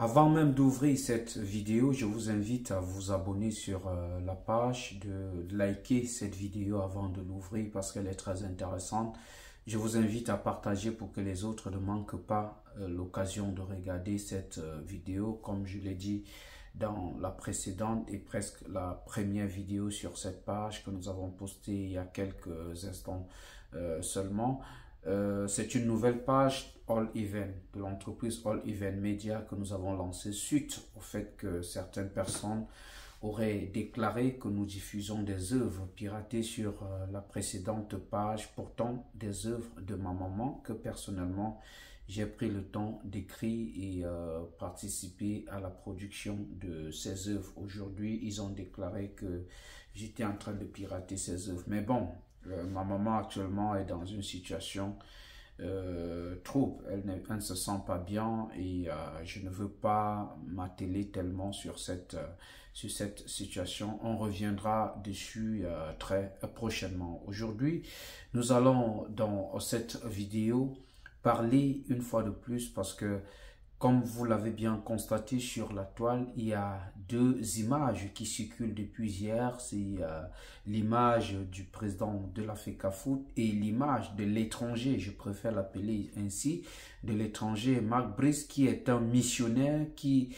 Avant même d'ouvrir cette vidéo, je vous invite à vous abonner sur la page, de liker cette vidéo avant de l'ouvrir parce qu'elle est très intéressante. Je vous invite à partager pour que les autres ne manquent pas l'occasion de regarder cette vidéo. Comme je l'ai dit dans la précédente et presque la première vidéo sur cette page que nous avons postée il y a quelques instants seulement. C'est une nouvelle page All Event de l'entreprise All Event Media que nous avons lancée suite au fait que certaines personnes auraient déclaré que nous diffusons des œuvres piratées sur la précédente page, pourtant des œuvres de ma maman que personnellement j'ai pris le temps d'écrire et participer à la production de ces œuvres. Aujourd'hui, ils ont déclaré que j'étais en train de pirater ces œuvres. Mais bon, ma maman actuellement est dans une situation trouble. Elle ne se sent pas bien et je ne veux pas m'atteler tellement sur cette situation. On reviendra dessus très prochainement. Aujourd'hui, nous allons dans cette vidéo parler une fois de plus parce que comme vous l'avez bien constaté sur la toile, il y a deux images qui circulent depuis hier. C'est l'image du président de la FECAFOOT et l'image de l'étranger, je préfère l'appeler ainsi, de l'étranger Marc Brice, qui est un missionnaire qui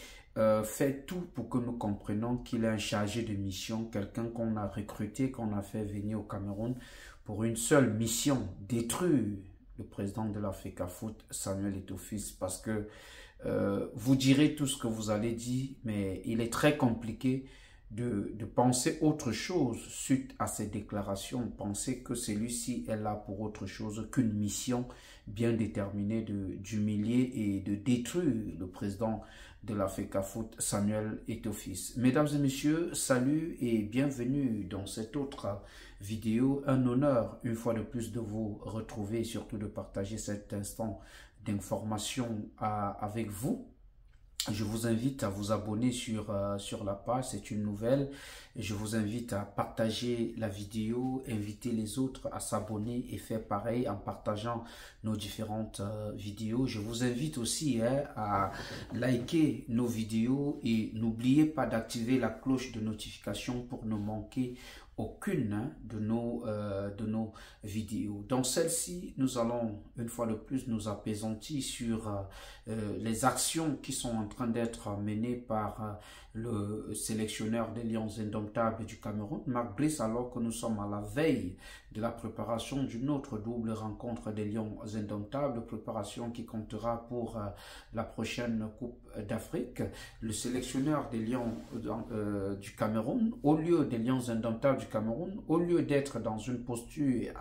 fait tout pour que nous comprenions qu'il est un chargé de mission, quelqu'un qu'on a recruté, qu'on a fait venir au Cameroun pour une seule mission, détruire le président de la FECAFOOT, Samuel Eto'o-Fils, parce que vous direz tout ce que vous allez dire, mais il est très compliqué de penser autre chose suite à ces déclarations. Penser que celui-ci est là pour autre chose qu'une mission bien déterminée d'humilier et de détruire le président de la FECAFOOT, Samuel Eto'o-Fils. Mesdames et messieurs, salut et bienvenue dans cette autre vidéo. Un honneur une fois de plus de vous retrouver et surtout de partager cet instant d'information avec vous. Je vous invite à vous abonner sur la page, c'est une nouvelle. Je vous invite à partager la vidéo, inviter les autres à s'abonner et faire pareil en partageant nos différentes vidéos. Je vous invite aussi à liker nos vidéos et n'oubliez pas d'activer la cloche de notification pour ne manquer aucune de nos vidéos. Dans celle-ci, nous allons une fois de plus nous apaisantir sur les actions qui sont en train d'être menées par le sélectionneur des Lions indomptables du Cameroun, Marc Brice, alors que nous sommes à la veille de la préparation d'une autre double rencontre des Lions indomptables, préparation qui comptera pour la prochaine Coupe d'Afrique. Le sélectionneur des Lions du Cameroun, au lieu des Lions indomptables du Cameroun, au lieu d'être dans une posture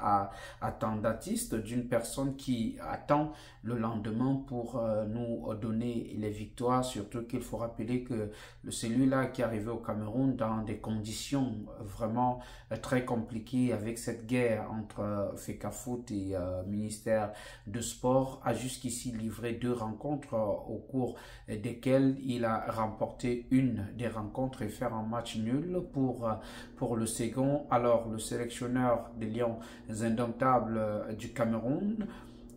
attendatiste d'une personne qui attend le lendemain pour nous donner les victoires, surtout qu'il faut rappeler que celui-là qui est arrivé au Cameroun dans des conditions vraiment très compliquées avec cette guerre entre FECAFOOT et ministère de Sport, a jusqu'ici livré deux rencontres au cours desquelles il a remporté une des rencontres et faire un match nul pour le second. Alors le sélectionneur des Lions indomptables du Cameroun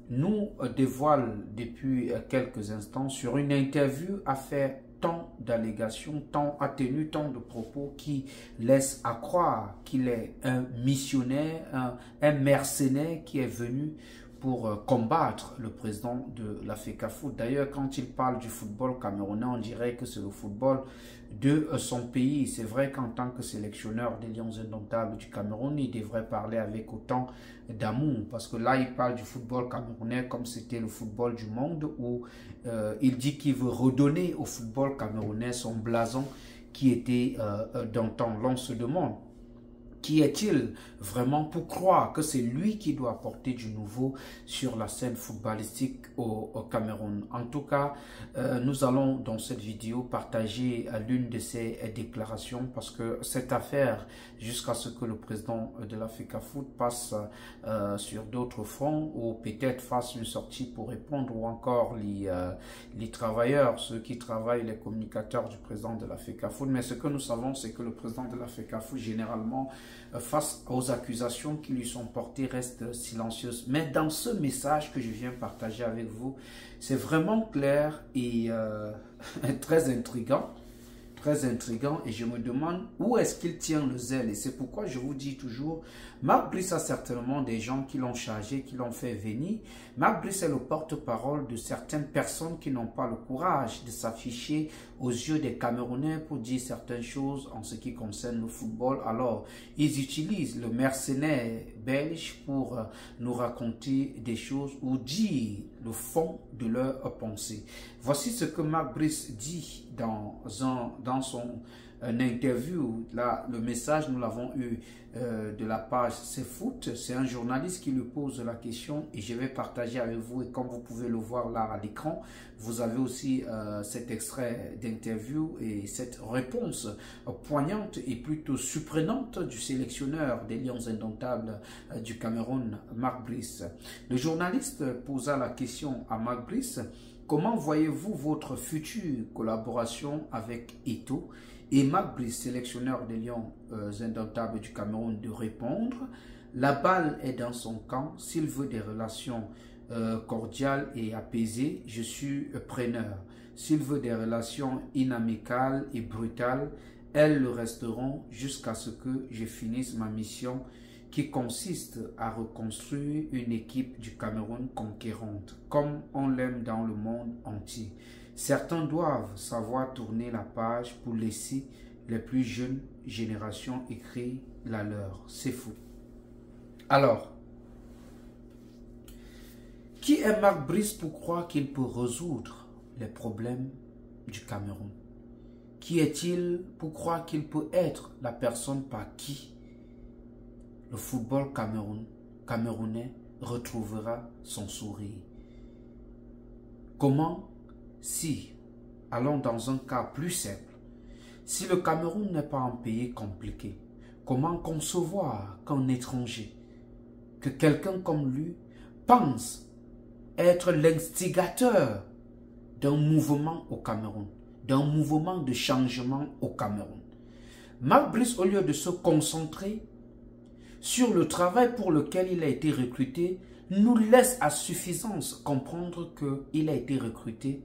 nous dévoile depuis quelques instants sur une interview à faire tant d'allégations, tant a tenu tant de propos qui laissent à croire qu'il est un missionnaire, un mercenaire qui est venu pour combattre le président de la FECAFOOT. D'ailleurs, quand il parle du football camerounais, on dirait que c'est le football de son pays. C'est vrai qu'en tant que sélectionneur des Lions indomptables du Cameroun, il devrait parler avec autant d'amour, parce que là, il parle du football camerounais comme c'était le football du monde, où il dit qu'il veut redonner au football camerounais son blason qui était d'antan. L'on se demande, qui est-il vraiment pour croire que c'est lui qui doit apporter du nouveau sur la scène footballistique au Cameroun? En tout cas, nous allons dans cette vidéo partager l'une de ces déclarations parce que cette affaire, jusqu'à ce que le président de la FECAFOOT passe sur d'autres fronts ou peut-être fasse une sortie pour répondre, ou encore les travailleurs, ceux qui travaillent, les communicateurs du président de la FECAFOOT. Mais ce que nous savons, c'est que le président de la FECAFOOT, généralement, face aux accusations qui lui sont portées, reste silencieuse. Mais dans ce message que je viens partager avec vous, c'est vraiment clair et très intriguant. Très intriguant et je me demande où est-ce qu'il tient le zèle. Et c'est pourquoi je vous dis toujours, Mark Brice a certainement des gens qui l'ont chargé, qui l'ont fait venir. Mark Brice est le porte-parole de certaines personnes qui n'ont pas le courage de s'afficher aux yeux des Camerounais pour dire certaines choses en ce qui concerne le football. Alors, ils utilisent le mercenaire belge pour nous raconter des choses ou dire le fond de leur pensée. Voici ce que Mark Brice dit dans son interview. Là, le message, nous l'avons eu de la page C'est Foot. C'est un journaliste qui lui pose la question et je vais partager avec vous. Et comme vous pouvez le voir là à l'écran, vous avez aussi cet extrait d'interview et cette réponse poignante et plutôt surprenante du sélectionneur des Lions indomptables du Cameroun, Mark Brice. Le journaliste posa la question à Mark Brice: comment voyez-vous votre future collaboration avec Eto'o? Et Mark Brice, sélectionneur des Lions indomptables du Cameroun, de répondre: la balle est dans son camp. S'il veut des relations cordiales et apaisées, je suis preneur. S'il veut des relations inamicales et brutales, elles le resteront jusqu'à ce que je finisse ma mission qui consiste à reconstruire une équipe du Cameroun conquérante, comme on l'aime dans le monde entier. Certains doivent savoir tourner la page pour laisser les plus jeunes générations écrire la leur. C'est fou. Alors, qui est Mark Brice pour croire qu'il peut résoudre les problèmes du Cameroun? Qui est-il pour croire qu'il peut être la personne par qui le football camerounais retrouvera son sourire? Comment, si, allons dans un cas plus simple, si le Cameroun n'est pas un pays compliqué, comment concevoir qu'un étranger, que quelqu'un comme lui, pense être l'instigateur d'un mouvement au Cameroun, d'un mouvement de changement au Cameroun? Mark Brice, au lieu de se concentrer sur le travail pour lequel il a été recruté, nous laisse à suffisance comprendre qu'il a été recruté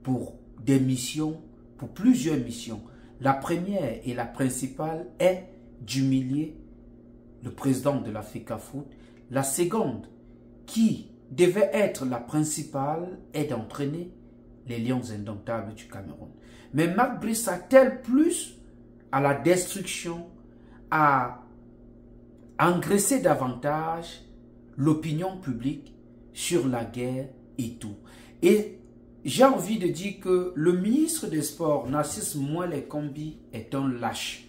pour des missions, pour plusieurs missions. La première et la principale est d'humilier le président de la FECAFOOT. La seconde, qui devait être la principale, est d'entraîner les Lions indomptables du Cameroun. Mais Mark Brice s'attelle plus à la destruction, à engraisser davantage l'opinion publique sur la guerre et tout. Et j'ai envie de dire que le ministre des Sports, Narcisse Mouelle Kombi, est un lâche.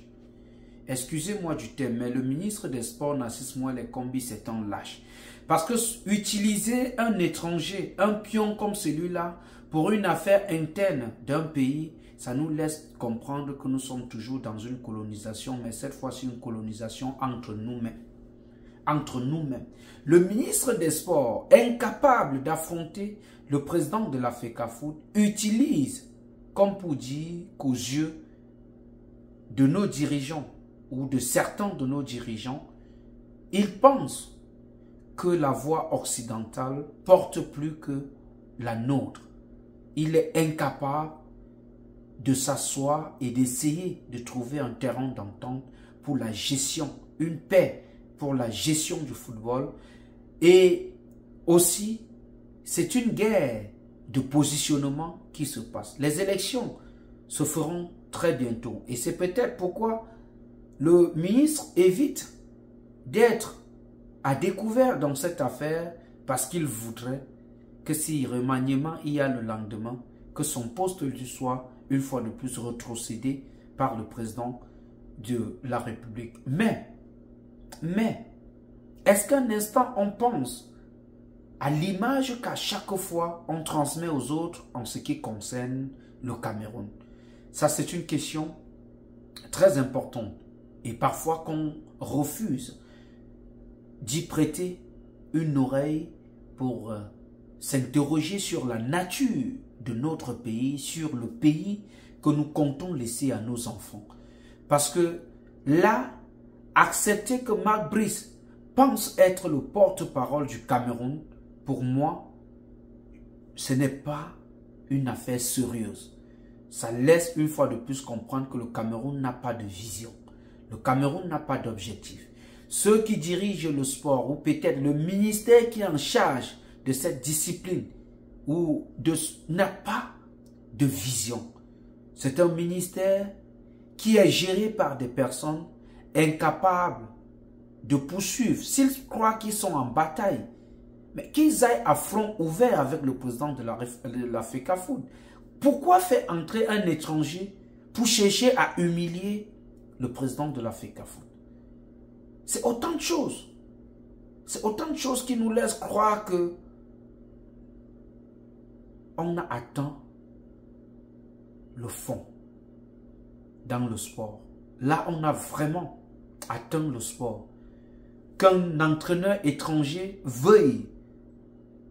Excusez-moi du terme, mais le ministre des Sports, Narcisse Mouelle Kombi, c'est un lâche. Parce que utiliser un étranger, un pion comme celui-là, pour une affaire interne d'un pays, ça nous laisse comprendre que nous sommes toujours dans une colonisation, mais cette fois-ci une colonisation entre nous-mêmes. Entre nous-mêmes. Le ministre des Sports, incapable d'affronter le président de la FECAFOOT, utilise, comme pour dire qu'aux yeux de nos dirigeants ou de certains de nos dirigeants, ils pensent que la voie occidentale porte plus que la nôtre. Il est incapable de s'asseoir et d'essayer de trouver un terrain d'entente pour la gestion, une paix pour la gestion du football. Et aussi, c'est une guerre de positionnement qui se passe. Les élections se feront très bientôt. Et c'est peut-être pourquoi le ministre évite d'être à découvert dans cette affaire, parce qu'il voudrait que si remaniement il y a le lendemain, que son poste lui soit une fois de plus retrocédé par le président de la République. Mais, est-ce qu'un instant on pense à l'image qu'à chaque fois on transmet aux autres en ce qui concerne le Cameroun? Ça, c'est une question très importante et parfois qu'on refuse d'y prêter une oreille pour s'interroger sur la nature de notre pays, sur le pays que nous comptons laisser à nos enfants. Parce que là, accepter que Mark Brice pense être le porte-parole du Cameroun, pour moi, ce n'est pas une affaire sérieuse. Ça laisse une fois de plus comprendre que le Cameroun n'a pas de vision. Le Cameroun n'a pas d'objectif. Ceux qui dirigent le sport, ou peut-être le ministère qui est en charge de cette discipline, n'a pas de vision. C'est un ministère qui est géré par des personnes incapables de poursuivre. S'ils croient qu'ils sont en bataille, mais qu'ils aillent à front ouvert avec le président de la FECAFOOT. Pourquoi faire entrer un étranger pour chercher à humilier le président de la FECAFOOT? C'est autant de choses. C'est autant de choses qui nous laissent croire que on a atteint le fond dans le sport. Là, on a vraiment atteint le sport. Qu'un entraîneur étranger veuille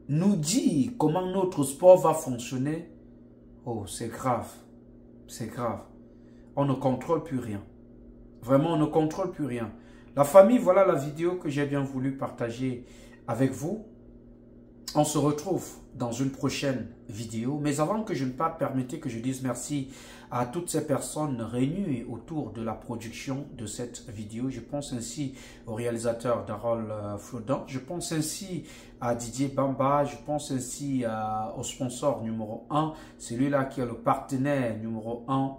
nous dire comment notre sport va fonctionner, oh, c'est grave. C'est grave. On ne contrôle plus rien. Vraiment, on ne contrôle plus rien. La famille, voilà la vidéo que j'ai bien voulu partager avec vous. On se retrouve dans une prochaine vidéo. Mais avant que je ne parte, permettez que je dise merci à toutes ces personnes réunies autour de la production de cette vidéo. Je pense ainsi au réalisateur Darol Flodan. Je pense ainsi à Didier Bamba. Je pense ainsi au sponsor numéro 1. Celui-là qui est le partenaire numéro 1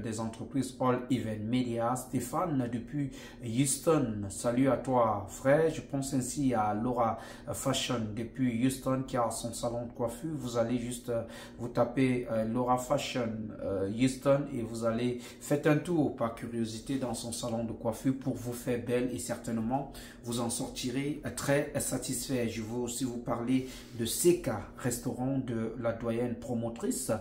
des entreprises All Event Media. Stéphane depuis Houston. Salut à toi, frère. Je pense ainsi à Laura Fashion depuis Houston qui a son salon de coiffure. Vous allez juste vous taper Laura Fashion Houston et vous allez faire un tour par curiosité dans son salon de coiffure pour vous faire belle et certainement vous en sortirez très satisfait. Je veux aussi vous parler de Seka, restaurant de la doyenne promotrice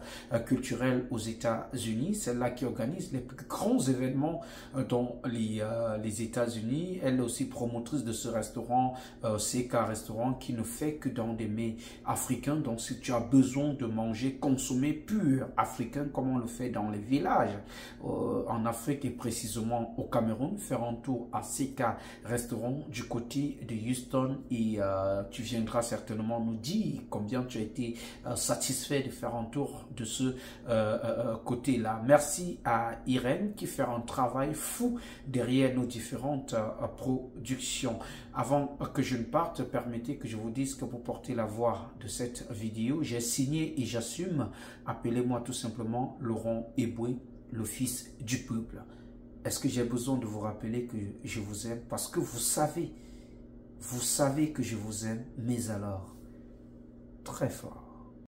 culturelle aux États-Unis, celle-là qui organise les plus grands événements dans les États-Unis. Elle est aussi promotrice de ce restaurant, Seka restaurant, qui ne fait que dans des mets africains. Donc si tu as besoin de manger, consommer pur africain comme on le fait dans les villages en Afrique et précisément au Cameroun, faire un tour à Seka restaurant du côté de Houston et tu viendras certainement nous dire combien tu as été satisfait de faire un tour de ce côté-là. Merci à Irène qui fait un travail fou derrière nos différentes productions. Avant que je ne parte, permettez que je vous dise que pour porter la voix de cette vidéo, j'ai signé et j'assume. Appelez-moi tout simplement Laurent Eboué, le fils du peuple. Est-ce que j'ai besoin de vous rappeler que je vous aime? Parce que vous savez que je vous aime, mais alors, très fort.